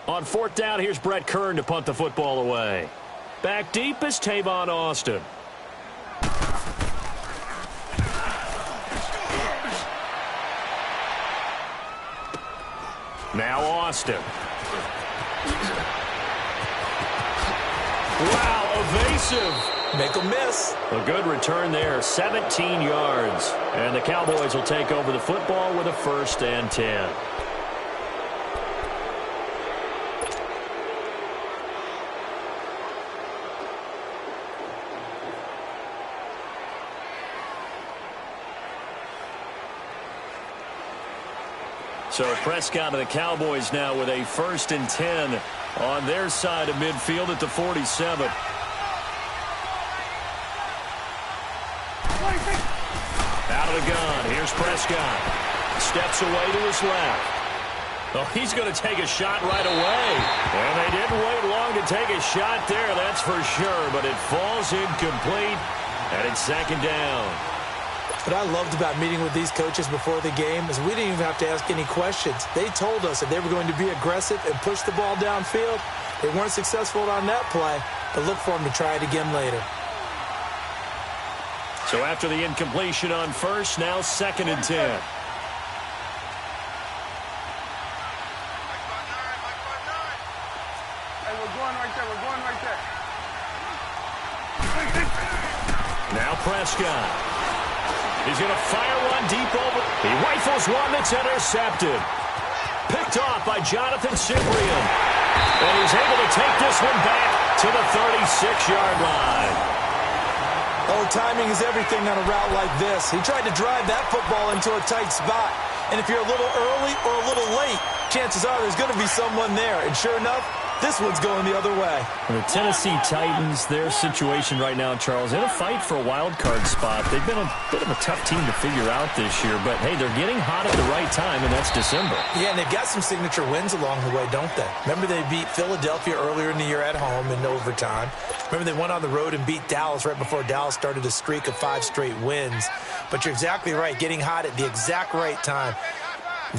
On fourth down, here's Brett Kern to punt the football away. Back deep is Tavon Austin. Now Austin. Wow, evasive. Make them miss. A good return there, 17 yards. And the Cowboys will take over the football with a 1st and 10. So Prescott and the Cowboys now with a 1st and 10 on their side of midfield at the 47. Out of the gun. Here's Prescott. Steps away to his left. Oh, he's going to take a shot right away. And they didn't wait long to take a shot there, that's for sure. But it falls incomplete, and it's 2nd down. What I loved about meeting with these coaches before the game is we didn't even have to ask any questions. They told us that they were going to be aggressive and push the ball downfield. They weren't successful on that play, but look for them to try it again later. So after the incompletion on 1st, now 2nd and 10. Hey, we're going right there. We're going right there. Now Prescott. He's going to fire one deep over. He rifles one that's intercepted. Picked off by Jonathan Cyprien. And he's able to take this one back to the 36-yard line. Oh, timing is everything on a route like this. He tried to drive that football into a tight spot. And if you're a little early or a little late, chances are there's going to be someone there. And sure enough, this one's going the other way. The Tennessee Titans, their situation right now, Charles, in a fight for a wild card spot. They've been a bit of a tough team to figure out this year, but hey, they're getting hot at the right time, and that's December. Yeah, and they've got some signature wins along the way, don't they? Remember they beat Philadelphia earlier in the year at home in overtime. Remember they went on the road and beat Dallas right before Dallas started a streak of 5 straight wins. But you're exactly right, getting hot at the exact right time.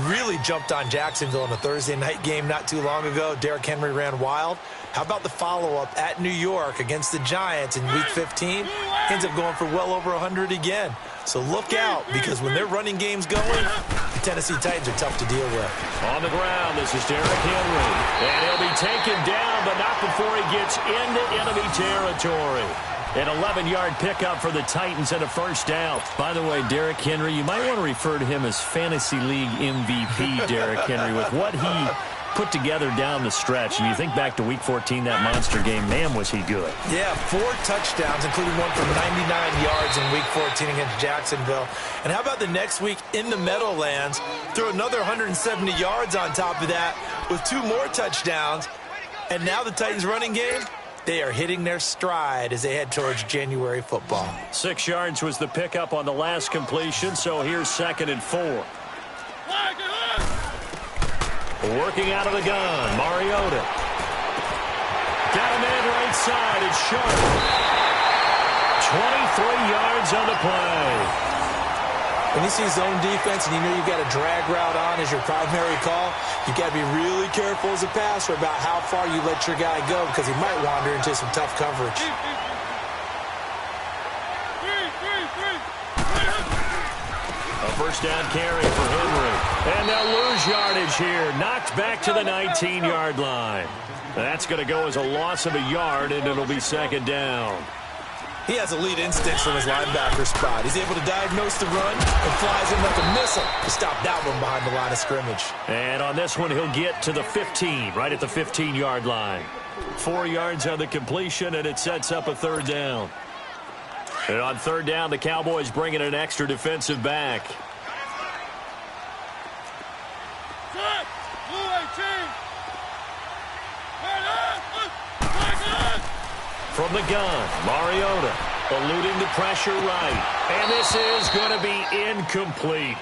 Really jumped on Jacksonville in a Thursday night game not too long ago. Derrick Henry ran wild. How about the follow-up at New York against the Giants in Week 15? Ends up going for well over 100 again. So look out, because when their running game's going, the Tennessee Titans are tough to deal with. On the ground, this is Derrick Henry. And he'll be taken down, but not before he gets into enemy territory. An 11-yard pickup for the Titans and a 1st down. By the way, Derrick Henry, you might want to refer to him as Fantasy League MVP, Derrick Henry, with what he put together down the stretch. And you think back to Week 14, that monster game, man, was he good. Yeah, 4 touchdowns, including one from 99 yards in Week 14 against Jacksonville. And how about the next week in the Meadowlands? Threw another 170 yards on top of that with 2 more touchdowns. And now the Titans running game, they are hitting their stride as they head towards January football. 6 yards was the pickup on the last completion, so here's 2nd and 4. Working out of the gun, Mariota. Got a man right side, it's Sharp. 23 yards on the play. When you see zone defense and you know you've got a drag route on as your primary call, you've got to be really careful as a passer about how far you let your guy go, because he might wander into some tough coverage. A 1st down carry for Henry. And they'll lose yardage here. Knocked back to the 19-yard line. That's going to go as a loss of a yard, and it'll be 2nd down. He has elite instincts from his linebacker spot. He's able to diagnose the run and flies in like a missile to stop that one behind the line of scrimmage. And on this one, he'll get to the 15, right at the 15-yard line. 4 yards on the completion, and it sets up a 3rd down. And on 3rd down, the Cowboys bring in an extra defensive back. From the gun, Mariota eluding the pressure right. And this is going to be incomplete.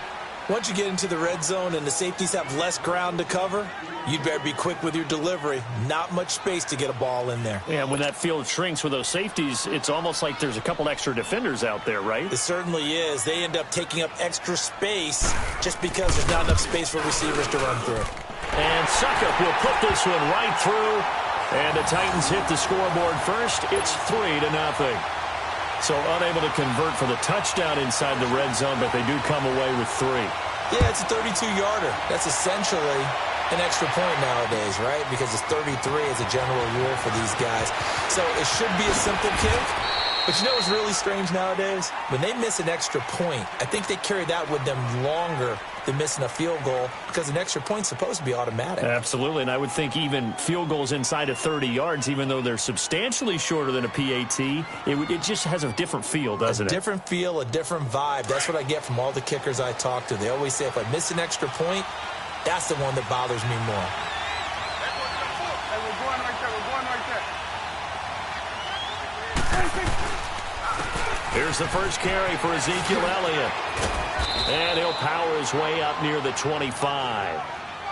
Once you get into the red zone and the safeties have less ground to cover, you'd better be quick with your delivery. Not much space to get a ball in there. Yeah, when that field shrinks with those safeties, it's almost like there's a couple extra defenders out there, right? It certainly is. They end up taking up extra space just because there's not enough space for receivers to run through. And Suckup will put this one right through. And the Titans hit the scoreboard first. It's 3-0. So unable to convert for the touchdown inside the red zone, but they do come away with 3. Yeah, it's a 32-yarder. That's essentially an extra point nowadays, right? Because it's 33 as a general rule for these guys. So it should be a simple kick. But you know what's really strange nowadays? When they miss an extra point, I think they carry that with them longer than missing a field goal because an extra point's supposed to be automatic. Absolutely, and I would think even field goals inside of 30 yards, even though they're substantially shorter than a PAT, it just has a different feel, doesn't it? A different feel, a different vibe. That's what I get from all the kickers I talk to. They always say if I miss an extra point, that's the one that bothers me more. Hey, we're going right there. We're going right there. Here's the first carry for Ezekiel Elliott. And he'll power his way up near the 25.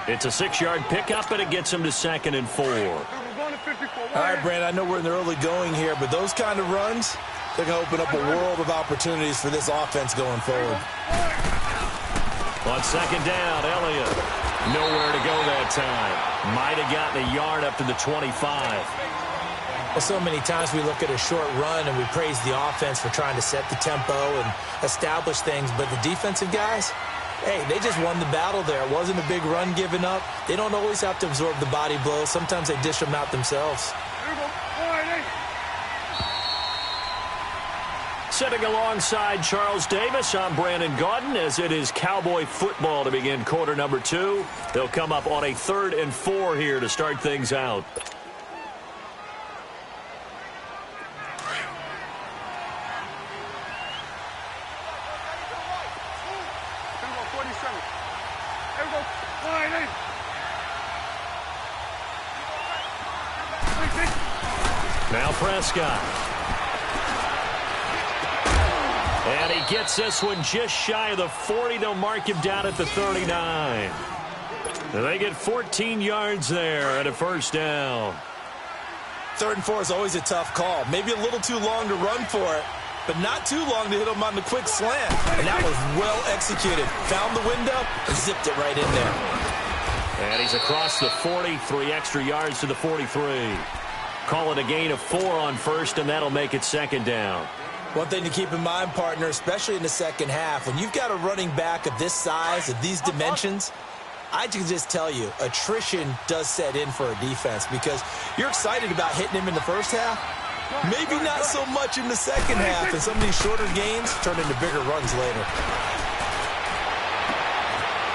It's a 6-yard pickup, and it gets him to 2nd and 4. We're going to 54. All right, Brandon, I know we're in the early going here, but those kind of runs, they're going to open up a world of opportunities for this offense going forward. On 2nd down, Elliott. Nowhere to go that time. Might have gotten a yard up to the 25. Well, so many times we look at a short run and we praise the offense for trying to set the tempo and establish things, but the defensive guys, hey, they just won the battle there. It wasn't a big run given up. They don't always have to absorb the body blows. Sometimes they dish them out themselves. Sitting alongside Charles Davis, I'm Brandon Gaudin, as it is Cowboy football to begin quarter number 2. They'll come up on a 3rd and 4 here to start things out. Now Prescott. And he gets this one just shy of the 40. They'll mark him down at the 39. And they get 14 yards there at a first down. 3rd and 4 is always a tough call. Maybe a little too long to run for it, but not too long to hit him on the quick slant. And that was well executed. Found the window and zipped it right in there. And he's across the 40, 3 extra yards to the 43. Call it a gain of 4 on first, and that'll make it 2nd down. One thing to keep in mind, partner, especially in the second half, when you've got a running back of this size, of these dimensions, I can just tell you, attrition does set in for a defense because you're excited about hitting him in the first half. Maybe not so much in the second half, and some of these shorter gains turn into bigger runs later.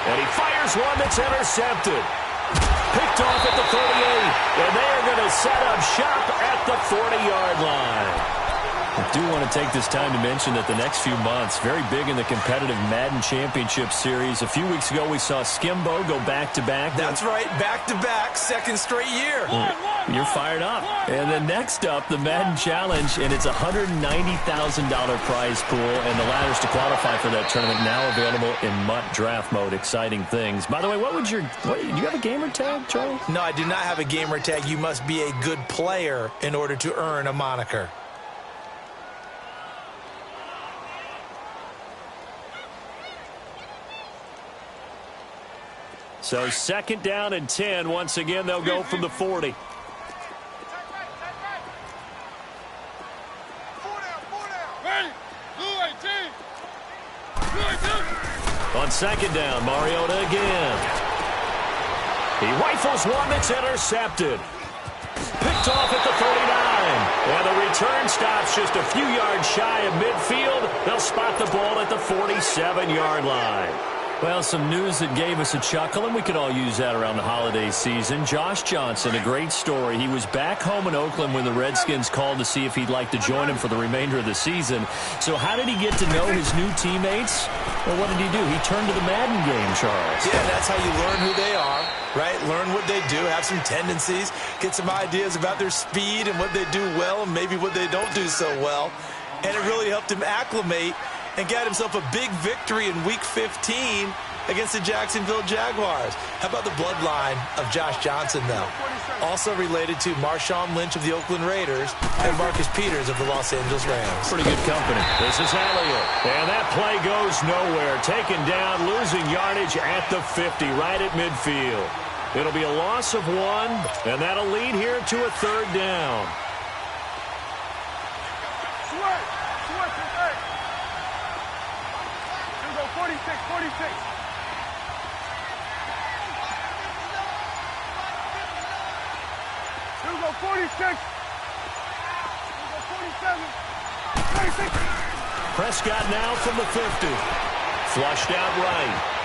And he fires one that's intercepted. Picked off at the 38, and they are going to set up shop at the 40-yard line. I do want to take this time to mention that the next few months, very big in the competitive Madden Championship Series. A few weeks ago, we saw Skimbo go back-to-back. That's right, back-to-back, 2nd straight year. You're fired up. And then next up, the Madden Challenge, and it's a $190,000 prize pool, and the ladders to qualify for that tournament now available in MUT draft mode. Exciting things. By the way, do you have a gamer tag, Charlie? No, I do not have a gamer tag. You must be a good player in order to earn a moniker. So 2nd down and 10. Once again, they'll go from the 40. On 2nd down, Mariota again. He rifles one that's intercepted. Picked off at the 39. And the return stops just a few yards shy of midfield. They'll spot the ball at the 47-yard line. Well, some news that gave us a chuckle, and we could all use that around the holiday season. Josh Johnson, a great story. He was back home in Oakland when the Redskins called to see if he'd like to join him for the remainder of the season. So how did he get to know his new teammates? Well, what did he do? He turned to the Madden game, Charles. Yeah, that's how you learn who they are, right? Learn what they do, have some tendencies, get some ideas about their speed and what they do well and maybe what they don't do so well. And it really helped him acclimate and got himself a big victory in Week 15 against the Jacksonville Jaguars. How about the bloodline of Josh Johnson, though? Also related to Marshawn Lynch of the Oakland Raiders and Marcus Peters of the Los Angeles Rams. Pretty good company. This is Elliott. And that play goes nowhere. Taken down, losing yardage at the 50, right at midfield. It'll be a loss of 1, and that'll lead here to a 3rd down. Switch, hey. Here we go, 46, 46. Here we go, 46. Here we go, 47. 46. Prescott now from the 50. Flushed out right.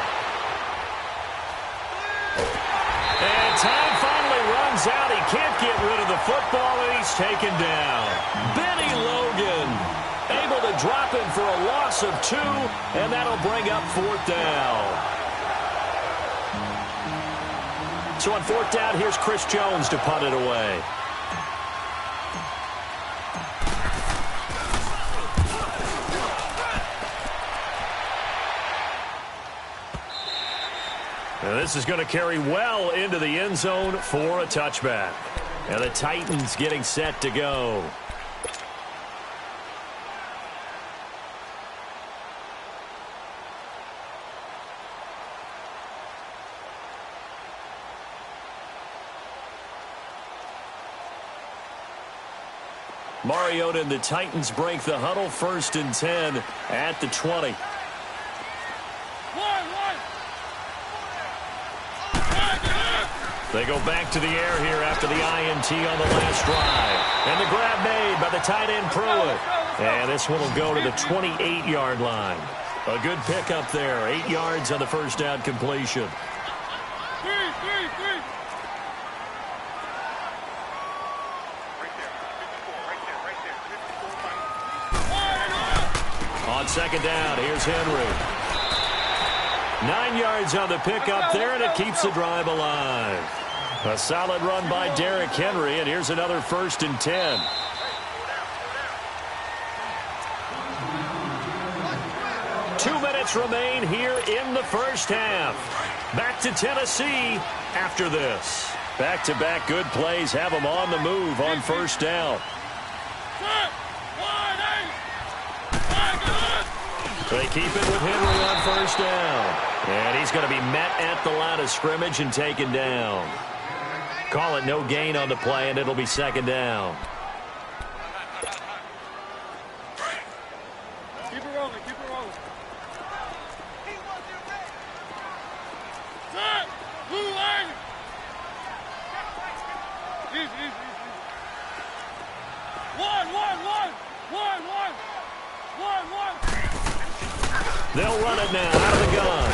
And time finally runs out. He can't get rid of the football, and he's taken down. Benny Logan able to drop him for a loss of 2, and that'll bring up 4th down. So on 4th down, here's Chris Jones to punt it away. And this is going to carry well into the end zone for a touchback. And the Titans getting set to go. Mariota and the Titans break the huddle, 1st and 10 at the 20. They go back to the air here after the INT on the last drive. And the grab made by the tight end Pruitt. And this one will go to the 28-yard line. A good pickup there. 8 yards on the 1st down completion. On 2nd down, here's Henry. 9 yards on the pickup there, and it keeps the drive alive. A solid run by Derrick Henry, and here's another 1st and 10. Two minutes remain here in the 1st half. Back to Tennessee after this. Back-to-back good plays have them on the move on 1st down. They keep it with Henry on 1st down. And he's going to be met at the line of scrimmage and taken down. Call it no gain on the play, and it'll be 2nd down. Keep it rolling, keep it rolling. Set! Blue line! Easy. 1. They'll run it now out of the gun.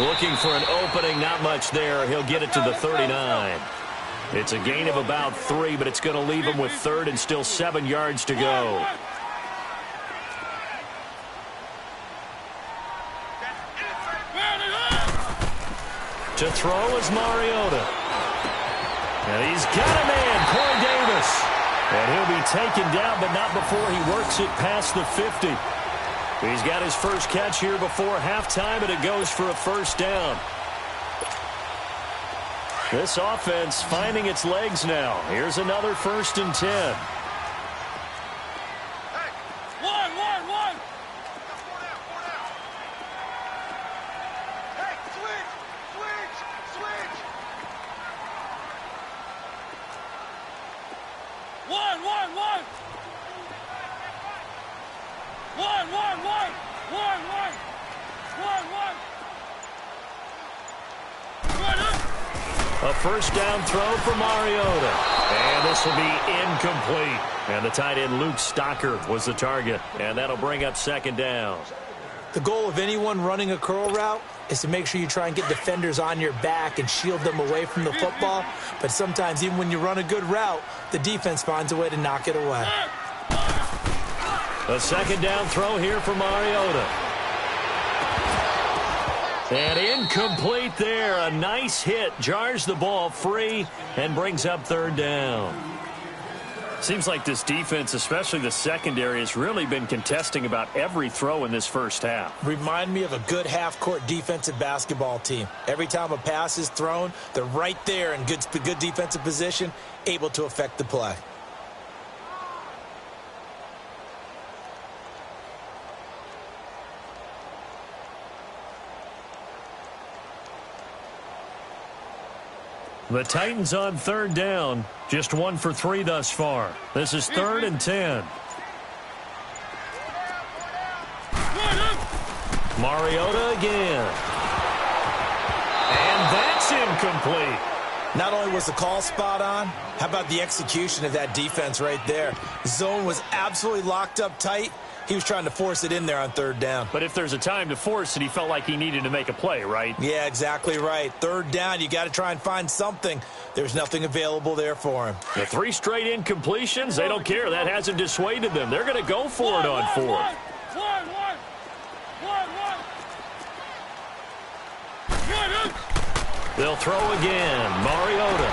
Looking for an opening, not much there. He'll get it to the 39. It's a gain of about 3, but it's going to leave him with 3rd and still 7 yards to go. To throw is Mariota. And he's got a man, Corey Davis. And he'll be taken down, but not before he works it past the 50. He's got his first catch here before halftime, and it goes for a 1st down. This offense finding its legs now. Here's another 1st and 10. One. Hey, switch. 1. 1. A 1st down throw for Mariota. And this will be incomplete. And the tight end Luke Stocker was the target. And that'll bring up 2nd down. The goal of anyone running a curl route is to make sure you try and get defenders on your back and shield them away from the football. But sometimes even when you run a good route, the defense finds a way to knock it away. A 2nd down throw here for Mariota. And incomplete there. A nice hit. Jars the ball free and brings up 3rd down. Seems like this defense, especially the secondary, has really been contesting about every throw in this 1st half. Remind me of a good half-court defensive basketball team. Every time a pass is thrown, they're right there in good defensive position, able to affect the play. The Titans on third down. Just 1 for 3 thus far. This is 3rd and 10. Mariota again. And that's incomplete. Not only was the call spot on, how about the execution of that defense right there? Zone was absolutely locked up tight. He was trying to force it in there on 3rd down. But if there's a time to force it, he felt like he needed to make a play, right? Yeah, exactly right. 3rd down, you got to try and find something. There's nothing available there for him. The 3 straight incompletions, they don't care. That hasn't dissuaded them. They're going to go for it on 4th. They'll throw again. Mariota.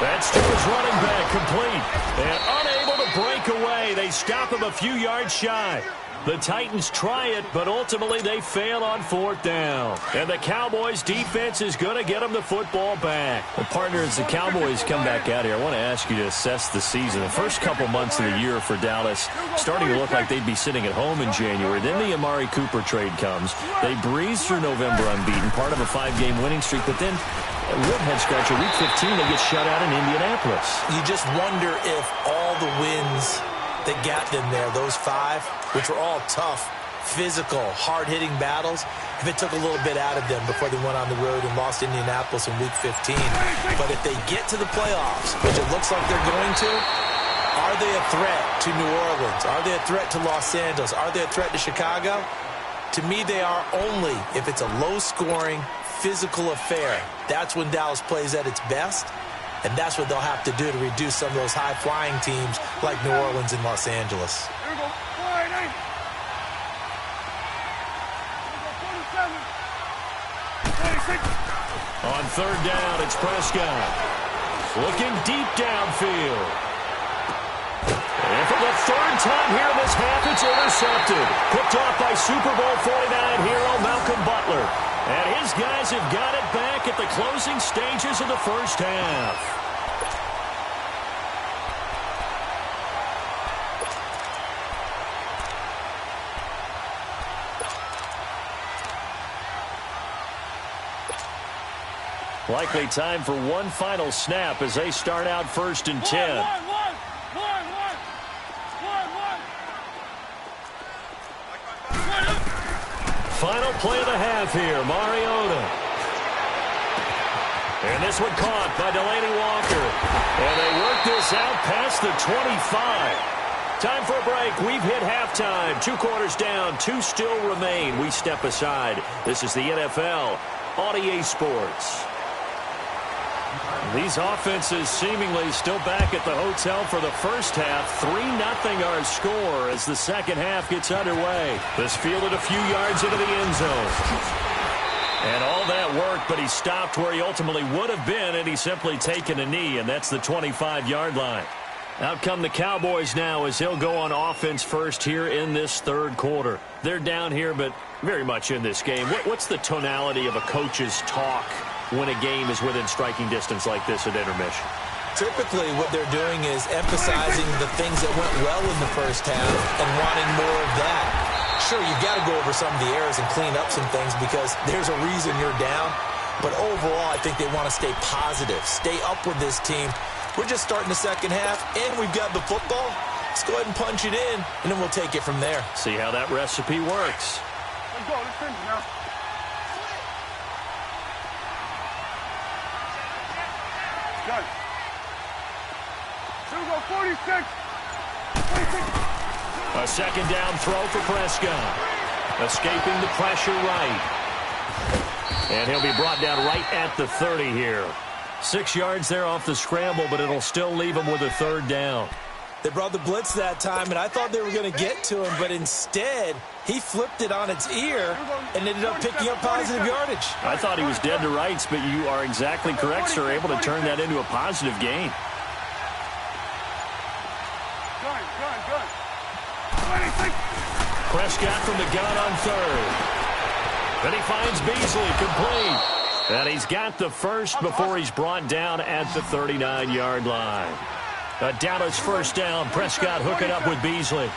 That's to his running back, complete. And unable to break away. They stop him a few yards shy. The Titans try it, but ultimately they fail on 4th down. And the Cowboys' defense is going to get them the football back. Well, partner, as the Cowboys come back out here, I want to ask you to assess the season. The first couple months of the year for Dallas starting to look like they'd be sitting at home in January. Then the Amari Cooper trade comes. They breeze through November unbeaten, part of a 5-game winning streak, but then a real head-scratcher, Week 15, they get shut out in Indianapolis. You just wonder if all the wins that got them there, those 5, which were all tough, physical, hard-hitting battles, if it took a little bit out of them before they went on the road and lost Indianapolis in Week 15. But if they get to the playoffs, which it looks like they're going to, are they a threat to New Orleans? Are they a threat to Los Angeles? Are they a threat to Chicago? To me, they are only if it's a low-scoring, physical affair. That's when Dallas plays at its best. And that's what they'll have to do to reduce some of those high-flying teams like New Orleans and Los Angeles. Here we go. 47. 26. On 3rd down, it's Prescott. Looking deep downfield. And for the 3rd time here in this half, it's intercepted. Picked off by Super Bowl 49 hero Malcolm Butler. And his guys have got it back at the closing stages of the first half. Likely time for one final snap as they start out 1st and 10. Final play of the half here, Mariota. And this one caught by Delaney Walker. And they work this out past the 25. Time for a break. We've hit halftime. 2 quarters down, 2 still remain. We step aside. This is the NFL on EA Sports. These offenses seemingly still back at the hotel for the first half. 3-0 our score as the second half gets underway. This fielded a few yards into the end zone. And all that work, but he stopped where he ultimately would have been, and he's simply taken a knee, and that's the 25-yard line. Out come the Cowboys now as he'll go on offense first here in this 3rd quarter. They're down here, but very much in this game. What's the tonality of a coach's talk when a game is within striking distance like this at intermission? Typically, what they're doing is emphasizing the things that went well in the first half and wanting more of that. Sure, you've got to go over some of the errors and clean up some things because there's a reason you're down. But overall, I think they want to stay positive, stay up with this team. We're just starting the second half, and we've got the football. Let's go ahead and punch it in, and then we'll take it from there. See how that recipe works. Let's go. Let's finish now. Done. Here we go. 46. 26. A second down throw for Prescott. Escaping the pressure right. And he'll be brought down right at the 30 here. 6 yards there off the scramble, but it'll still leave him with a 3rd down. They brought the blitz that time, and I thought they were going to get to him, but instead, he flipped it on its ear and ended up picking up positive yardage. I thought he was dead to rights, but you are exactly correct, sir, able to turn that into a positive gain. Good. 26. Prescott from the gun on 3rd. Then he finds Beasley complete. And he's got the first before he's brought down at the 39-yard line. A Dallas first down. Prescott hooking up with Beasley.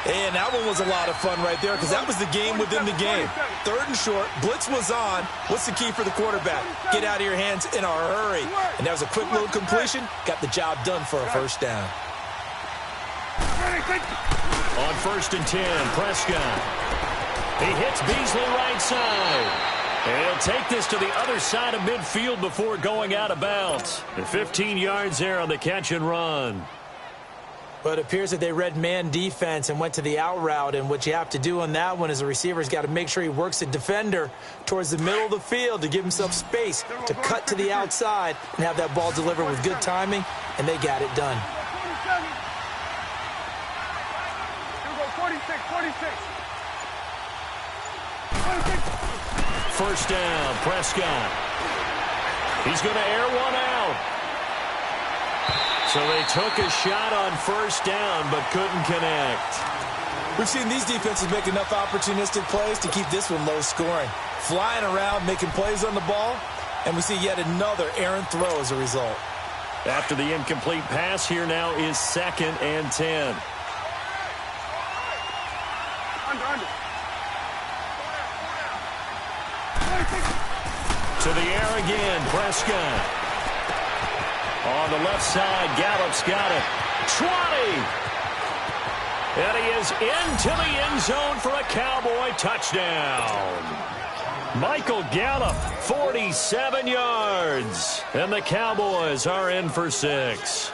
And that one was a lot of fun right there because that was the game within the game. 3rd and short, blitz was on. What's the key for the quarterback? Get out of your hands in a hurry. And that was a quick little completion. Got the job done for a first down. On 1st and 10, Prescott. He hits Beasley right side. And he'll take this to the other side of midfield before going out of bounds. And 15 yards there on the catch and run. But it appears that they read man defense and went to the out route. And what you have to do on that one is the receiver's got to make sure he works the defender towards the middle of the field to give himself space to cut to the outside and have that ball delivered with good timing. And they got it done. 46. 1st down, Prescott. He's going to air one out. So they took a shot on 1st down, but couldn't connect. We've seen these defenses make enough opportunistic plays to keep this one low scoring. Flying around, making plays on the ball, and we see yet another errant throw as a result. After the incomplete pass, here now is 2nd and 10. Under. To the air again, Prescott. On the left side, Gallup's got it. 20! And he is into the end zone for a Cowboy touchdown. Michael Gallup, 47 yards. And the Cowboys are in for 6.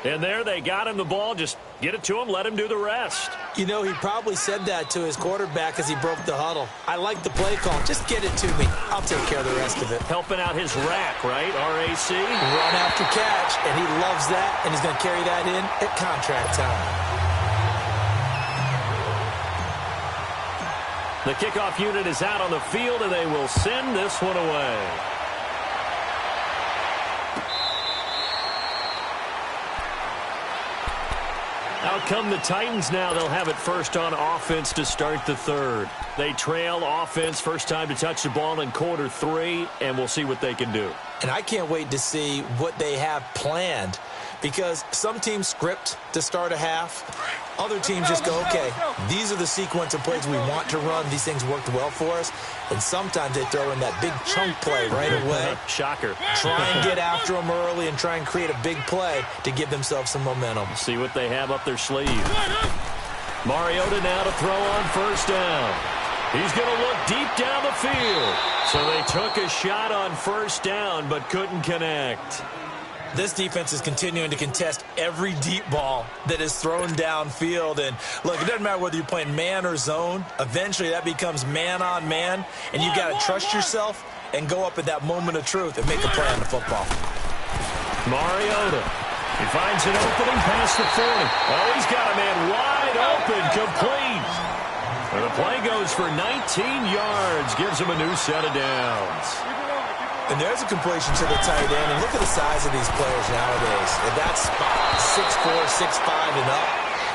And there they got him the ball. Just get it to him, let him do the rest. You know, he probably said that to his quarterback as he broke the huddle. I like the play call. Just get it to me. I'll take care of the rest of it. Helping out his rack, right? RAC. Run after catch, and he loves that, and he's going to carry that in at contract time. The kickoff unit is out on the field, and they will send this one away. Out come the Titans now. They'll have it first on offense to start the 3rd. They trail offense, first time to touch the ball in quarter 3, and we'll see what they can do. And I can't wait to see what they have planned because some teams script to start a half. Other teams just go, okay, these are the sequence of plays we want to run. These things worked well for us. And sometimes they throw in that big chunk play right away. Shocker. Try and get after them early and try and create a big play to give themselves some momentum. See what they have up their sleeve. Mariota now to throw on 1st down. He's going to look deep down the field. So they took a shot on 1st down but couldn't connect. This defense is continuing to contest every deep ball that is thrown downfield. And, look, it doesn't matter whether you're playing man or zone. Eventually, that becomes man on man. And you've got to trust yourself and go up at that moment of truth and make a play on the football. Mariota. He finds an opening past the 40. Oh, he's got a man wide open, complete. And the play goes for 19 yards. Gives him a new set of downs. And there's a completion to the tight end. And look at the size of these players nowadays. At that spot, 6'4", 6'5", and up.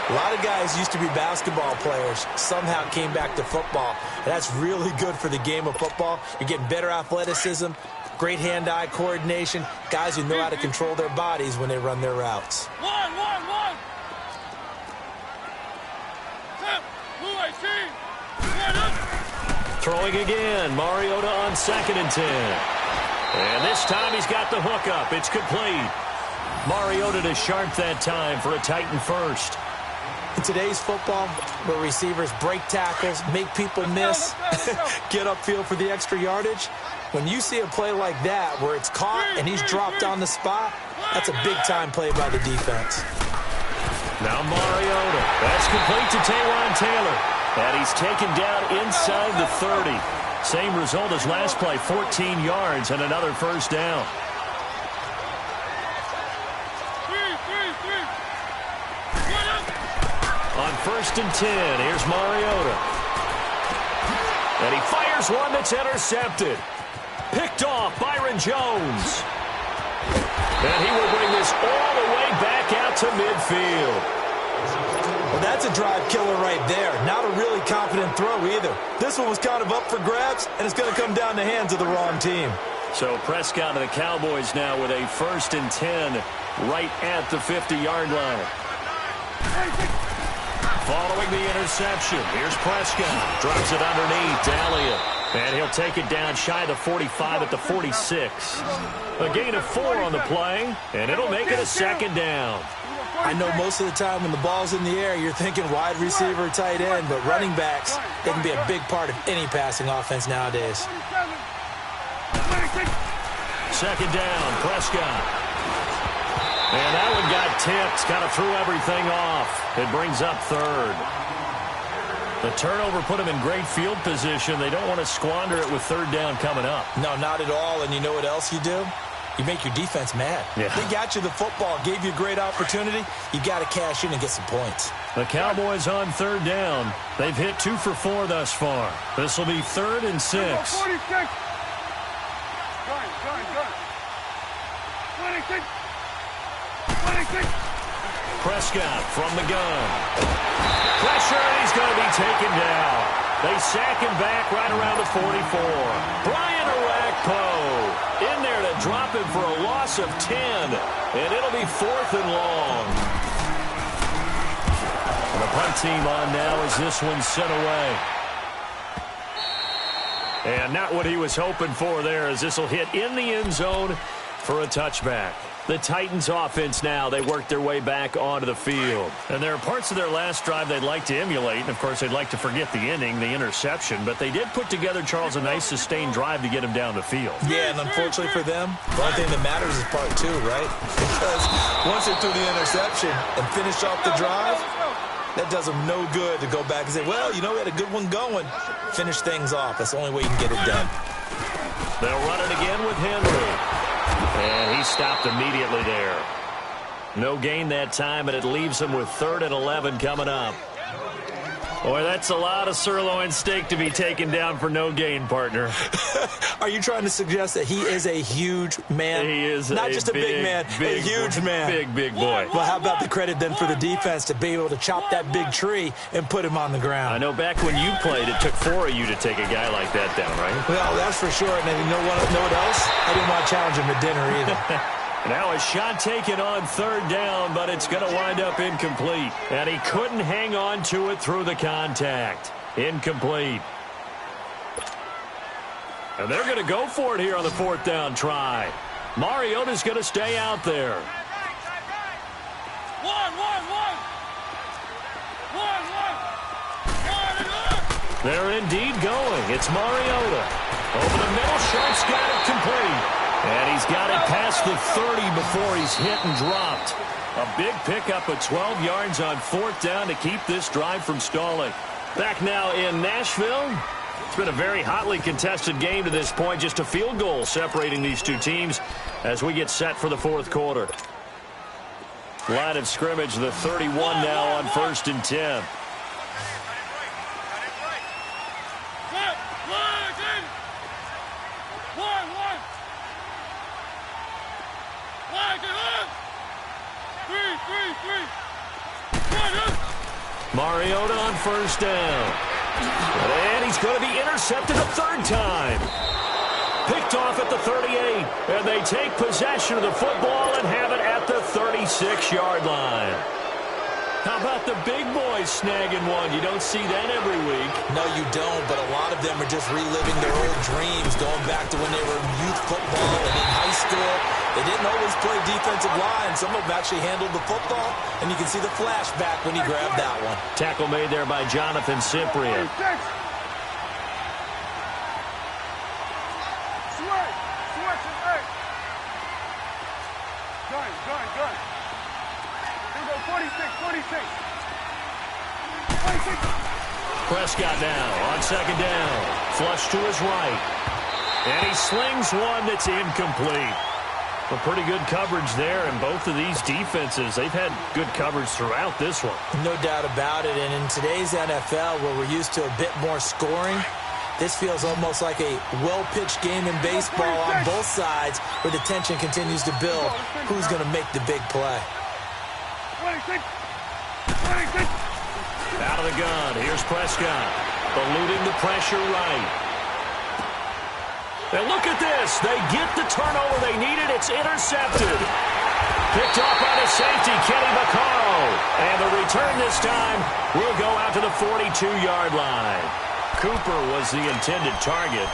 A lot of guys used to be basketball players. Somehow came back to football. And that's really good for the game of football. You're getting better athleticism, great hand-eye coordination, guys who know how to control their bodies when they run their routes. One. Throwing again. Mariota on 2nd and 10. And this time he's got the hook up. It's complete. Mariota to sharp that time for a Titan first. In today's football, where receivers break tackles, make people miss, get upfield for the extra yardage, when you see a play like that where it's caught and he's dropped on the spot, that's a big-time play by the defense. Now Mariota. That's complete to Taywan Taylor. And he's taken down inside the 30. Same result as last play, 14 yards and another first down. On 1st and 10, here's Mariota. And he fires one that's intercepted. Picked off Byron Jones. And he will bring this all the way back out to midfield. Well, that's a drive killer right there. Not a really confident throw either. This one was kind of up for grabs, and it's going to come down the hands of the wrong team. So Prescott and the Cowboys now with a 1st and 10 right at the 50-yard line. following the interception. Here's Prescott. Drops it underneath to Elliott. And he'll take it down shy of the 45 at the 46. A gain of 4 on the play, and it'll make it a second down. I know most of the time when the ball's in the air, you're thinking wide receiver, tight end, but running backs, they can be a big part of any passing offense nowadays. Second down, Prescott. And that one got tipped, kind of threw everything off. It brings up third. The turnover put them in great field position. They don't want to squander it with third down coming up. No, not at all. And you know what else you do? You make your defense mad. Yeah. They got you the football, gave you a great opportunity. You got to cash in and get some points. The Cowboys on third down. They've hit 2 for 4 thus far. This will be 3rd and 6. 46. Gun. 26. 26. Prescott from the gun. Pressure, and he's going to be taken down. They sack him back right around the 44. Brian Orakpo in there to drop him for a loss of 10. And it'll be 4th and long. And the punt team on now as this one's sent away. And not what he was hoping for there, as this will hit in the end zone for a touchback. The Titans offense now, they work their way back onto the field. And there are parts of their last drive they'd like to emulate. And, of course, they'd like to forget the ending, the interception. But they did put together, Charles, a nice sustained drive to get him down the field. Yeah, and unfortunately for them, the only thing that matters is part 2, right? Because once they threw the interception and finished off the drive, that does them no good to go back and say, well, you know, we had a good one going. Finish things off. That's the only way you can get it done. They'll run it again with Henry. And he stopped immediately there. No gain that time, and it leaves him with 3rd and 11 coming up. Boy, that's a lot of sirloin steak to be taken down for no gain, partner. Are you trying to suggest that he is a huge man? He is not just a big man, a huge man. Big boy. Well, how about the credit then for the defense to be able to chop that big tree and put him on the ground? I know back when you played, it took 4 of you to take a guy like that down, right? Well, that's for sure. And you know what else? I didn't want to challenge him to dinner either. Now a shot taken on 3rd down, but it's going to wind up incomplete. And he couldn't hang on to it through the contact. Incomplete. And they're going to go for it here on the 4th down try. Mariota's going to stay out there. They're indeed going. It's Mariota. Over the middle, Sharp's got it complete. And he's got it past the 30 before he's hit and dropped. A big pickup of 12 yards on 4th down to keep this drive from stalling. Back now in Nashville. It's been a very hotly contested game to this point. Just a field goal separating these two teams as we get set for the 4th quarter. Line of scrimmage, the 31 now on 1st and 10. Mariota on 1st down. And he's going to be intercepted a 3rd time. Picked off at the 38. And they take possession of the football and have it at the 36-yard line. How about the big boys snagging one? You don't see that every week. No, you don't, but a lot of them are just reliving their old dreams, going back to when they were in youth football and in high school. They didn't always play defensive line. Some of them actually handled the football, and you can see the flashback when he grabbed that one. Tackle made there by Jonathan Cyprien. Gun. Here we go, 46. Prescott now on 2nd down. Flush to his right. And he slings one that's incomplete. A pretty good coverage there, and both of these defenses, they've had good coverage throughout this one. No doubt about it, and in today's NFL, where we're used to a bit more scoring, this feels almost like a well-pitched game in baseball on both sides, where the tension continues to build. Who's going to make the big play? 26. Out of the gun, here's Prescott. Eluding the pressure right. And look at this. They get the turnover they needed. It's intercepted. Picked off by the safety, Kenny Vaccaro. And the return this time will go out to the 42-yard line. Cooper was the intended target.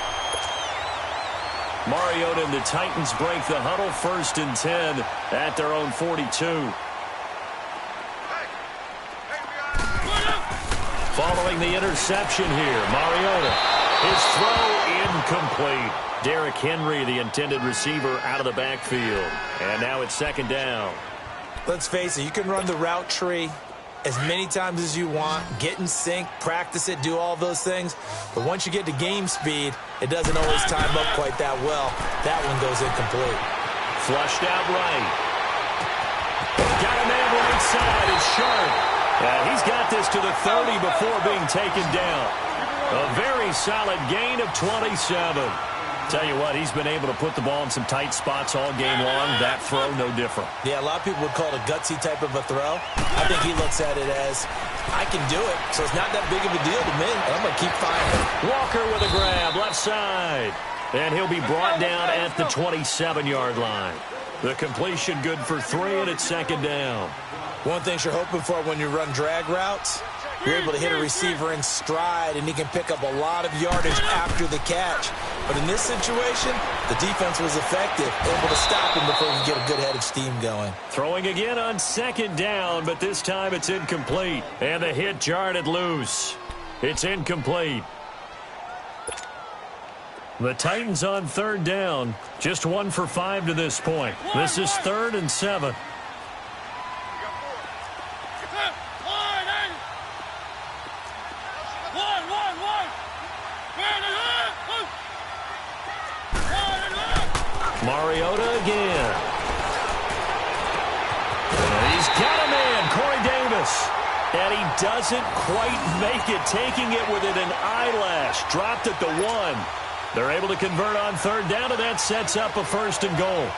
Mariota and the Titans break the huddle, 1st and 10 at their own 42. Following the interception here, Mariota. His throw incomplete. Derrick Henry, the intended receiver, out of the backfield. And now it's 2nd down. Let's face it, you can run the route tree as many times as you want, get in sync, practice it, do all those things. But once you get to game speed, it doesn't always time up quite that well. That one goes incomplete. Flushed out right. Got a man right side. It's Sharp. And he's got this to the 30 before being taken down. A very solid gain of 27. Tell you what, he's been able to put the ball in some tight spots all game long. That throw, no different. Yeah, a lot of people would call it a gutsy type of a throw. I think he looks at it as, I can do it, so it's not that big of a deal to me. I'm going to keep firing. Walker with a grab, left side. And he'll be brought down at the 27-yard line. The completion good for 3, and it's 2nd down. One thing you're hoping for when you run drag routes, you're able to hit a receiver in stride, and he can pick up a lot of yardage after the catch. But in this situation, the defense was effective, able to stop him before he could get a good head of steam going. Throwing again on 2nd down, but this time it's incomplete. And the hit jarred it loose. It's incomplete. The Titans on 3rd down. Just 1 for 5 to this point. This is 3rd and 7. Mariota again. And he's got a man, Corey Davis. And he doesn't quite make it, taking it within an eyelash. Dropped at the 1. They're able to convert on 3rd down, and that sets up a 1st and goal.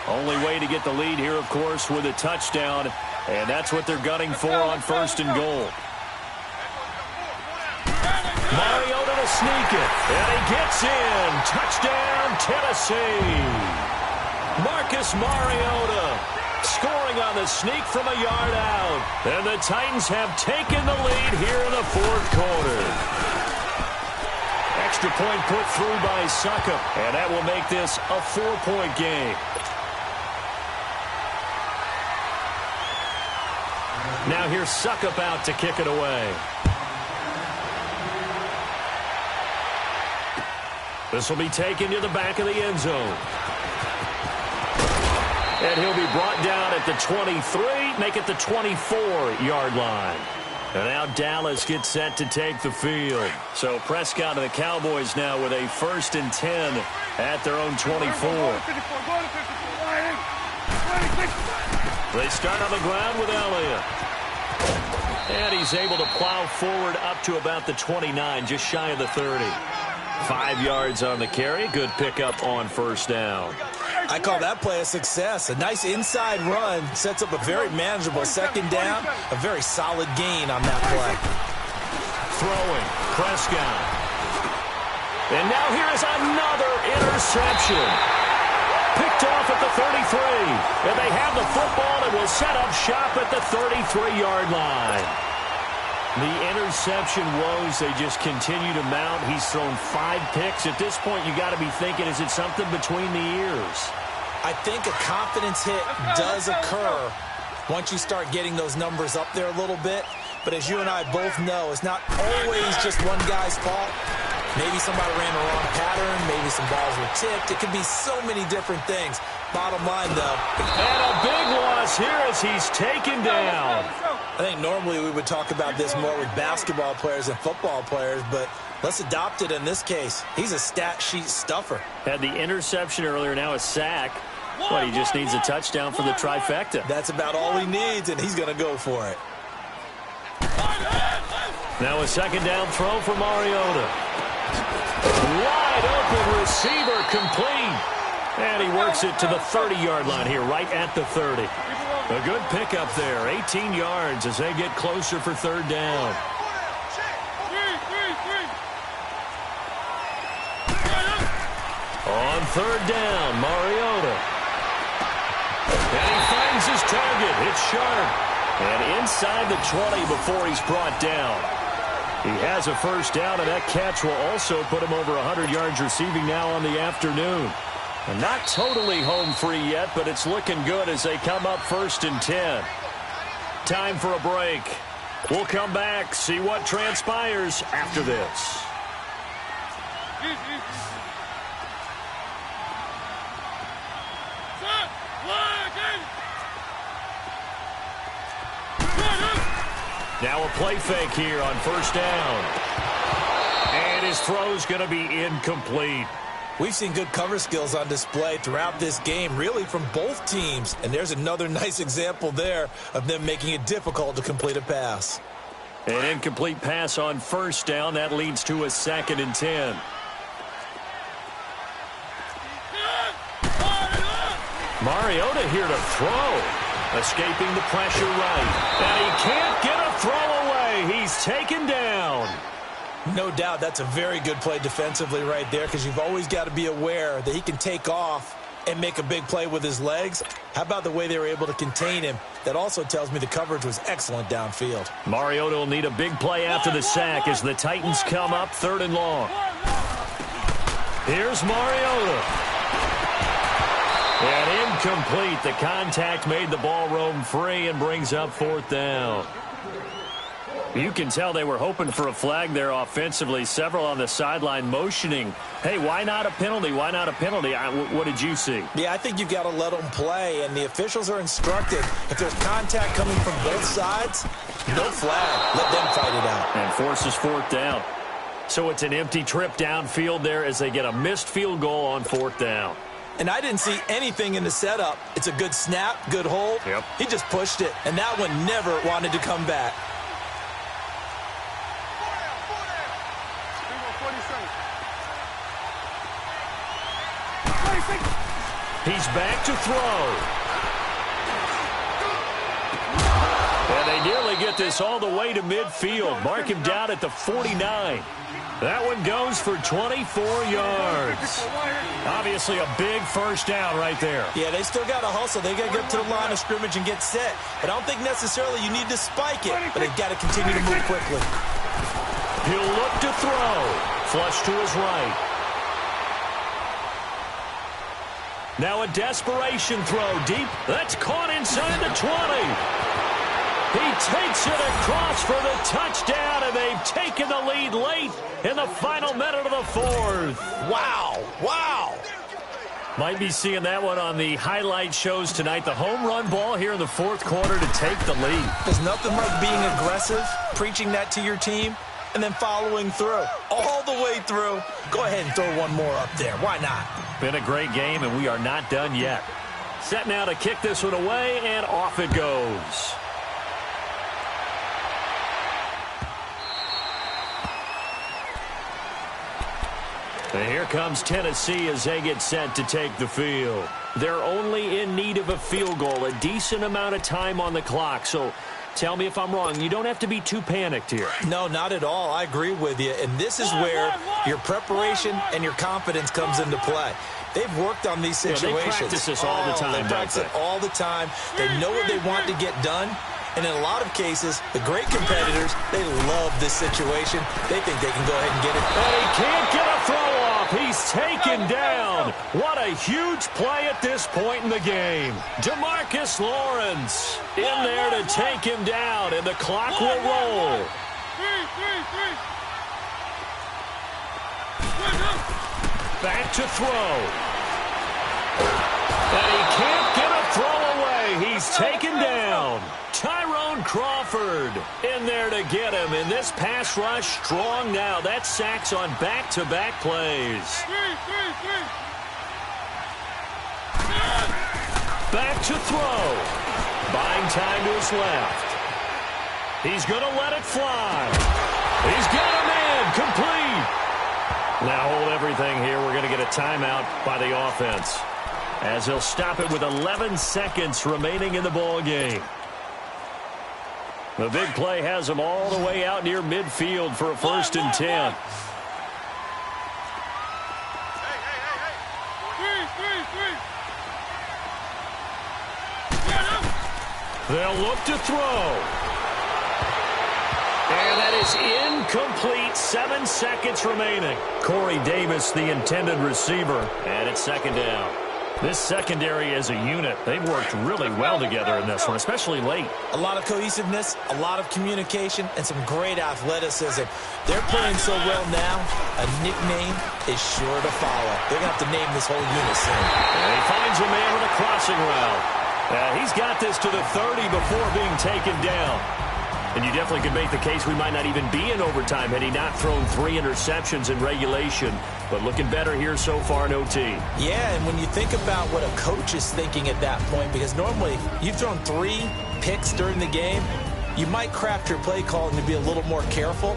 Only way to get the lead here, of course, with a touchdown. And that's what they're gunning for on 1st and goal. Mariota to sneak it, and he gets in. Touchdown, Tennessee. Marcus Mariota scoring on the sneak from a yard out. And the Titans have taken the lead here in the 4th quarter. Extra point put through by Succop, and that will make this a 4-point game. Now here's Succop out to kick it away. This will be taken to the back of the end zone. And he'll be brought down at the 23, make it the 24-yard line. And now Dallas gets set to take the field. So Prescott and the Cowboys now with a 1st and 10 at their own 24. They start on the ground with Elliott. And he's able to plow forward up to about the 29, just shy of the 30. 5 yards on the carry. Good pickup on 1st down. I call that play a success. A nice inside run sets up a very manageable 2nd down. A very solid gain on that play. Throwing, Prescott. And now here is another interception. Picked off at the 33. And they have the football and will set up shop at the 33-yard line. The interception woes, they just continue to mount. He's thrown 5 picks. At this point, you got to be thinking, is it something between the ears? I think a confidence hit does occur once you start getting those numbers up there a little bit. But as you and I both know, it's not always just one guy's fault. Maybe somebody ran the wrong pattern. Maybe some balls were tipped. It could be so many different things. Bottom line, though. And a big loss here as he's taken down. I think normally we would talk about this more with basketball players and football players, but let's adopt it in this case. He's a stat sheet stuffer. Had the interception earlier, now a sack. But he just needs a touchdown for the trifecta. That's about all he needs, and he's going to go for it. Now a 2nd down throw for Mariota. Wide open receiver, complete. And he works it to the 30-yard line here, right at the 30. A good pickup there, 18 yards as they get closer for 3rd down. On 3rd down, Mariota. sharp. And inside the 20 before he's brought down. He has a first down, and that catch will also put him over 100 yards receiving now on the afternoon. And not totally home free yet, but it's looking good as they come up 1st and 10. Time for a break. We'll come back, see what transpires after this. Now a play fake here on 1st down. And his throw's going to be incomplete. We've seen good cover skills on display throughout this game, really from both teams. And there's another nice example there of them making it difficult to complete a pass. An incomplete pass on 1st down. That leads to a 2nd and 10. Mariota here to throw. Escaping the pressure right. And he can't get a throw away. He's taken down. No doubt that's a very good play defensively right there, because you've always got to be aware that he can take off and make a big play with his legs. How about the way they were able to contain him? That also tells me the coverage was excellent downfield. Mariota will need a big play after the sack as the Titans come up 3rd and long. Here's Mariota. And incomplete. The contact made the ball roam free and brings up 4th down. You can tell they were hoping for a flag there offensively. Several on the sideline motioning, hey, why not a penalty? Why not a penalty? What did you see? Yeah, I think you've got to let them play, and the officials are instructed. If there's contact coming from both sides, no flag. Let them fight it out. And forces 4th down. So it's an empty trip downfield there as they get a missed field goal on 4th down. And I didn't see anything in the setup. It's a good snap, good hold. Yep. He just pushed it, and that one never wanted to come back. He's back to throw. And they nearly get this all the way to midfield. Mark him down at the 49. That one goes for 24 yards. Obviously a big first down right there. Yeah, they still got to hustle. They got to get to the line of scrimmage and get set. But I don't think necessarily you need to spike it, but they've got to continue to move quickly. He'll look to throw. Flush to his right. Now a desperation throw deep. That's caught inside the 20. He takes it across for the touchdown, and they've taken the lead late in the final minute of the 4th. Wow. Wow. Might be seeing that one on the highlight shows tonight. The home run ball here in the 4th quarter to take the lead. There's nothing like being aggressive, preaching that to your team, and then following through. All the way through. Go ahead and throw one more up there. Why not? Been a great game, and we are not done yet. Set now to kick this one away, and off it goes. And here comes Tennessee as they get set to take the field. They're only in need of a field goal, a decent amount of time on the clock. So tell me if I'm wrong. You don't have to be too panicked here. No, not at all. I agree with you. And this is where your preparation and your confidence comes into play. They've worked on these situations. Yeah, they practice this all the time. They practice it all the time. They know what they want to get done. And in a lot of cases, the great competitors, they love this situation. They think they can go ahead and get it. And he can't get a throw off. He's taken down. What a huge play at this point in the game. DeMarcus Lawrence in there to take him down, and the clock will roll. Back to throw. And he can't get a throw away. He's taken down. Tyrone Crawford in there to get him. And this pass rush strong now. That's sacks on back-to-back plays. Back to throw. Buying time to his left. He's going to let it fly. He's got him in. Complete. Now hold everything here. We're going to get a timeout by the offense, as he'll stop it with 11 seconds remaining in the ball game. The big play has him all the way out near midfield for a 1st and 10. They'll look to throw. And that is incomplete. 7 seconds remaining. Corey Davis, the intended receiver. And it's second down. This secondary as a unit, they've worked really well together in this one, especially late. A lot of cohesiveness, a lot of communication, and some great athleticism. They're playing so well now, a nickname is sure to follow. They're going to have to name this whole unit soon. And he finds a man with a crossing route. He's got this to the 30 before being taken down. And you definitely could make the case we might not even be in overtime had he not thrown 3 interceptions in regulation. But looking better here so far in OT. Yeah, and when you think about what a coach is thinking at that point, because normally you've thrown 3 picks during the game, you might craft your play calling to be a little more careful.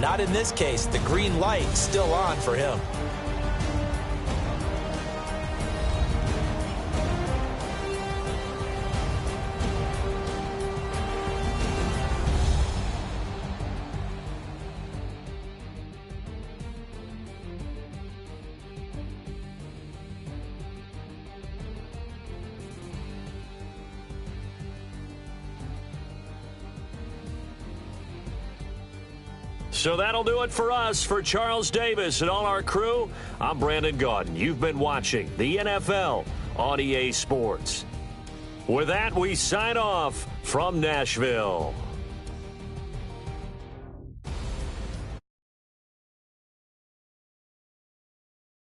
Not in this case. The green light still on for him. So that'll do it for us. For Charles Davis and all our crew, I'm Brandon Gaudin. You've been watching the NFL on EA Sports. With that, we sign off from Nashville.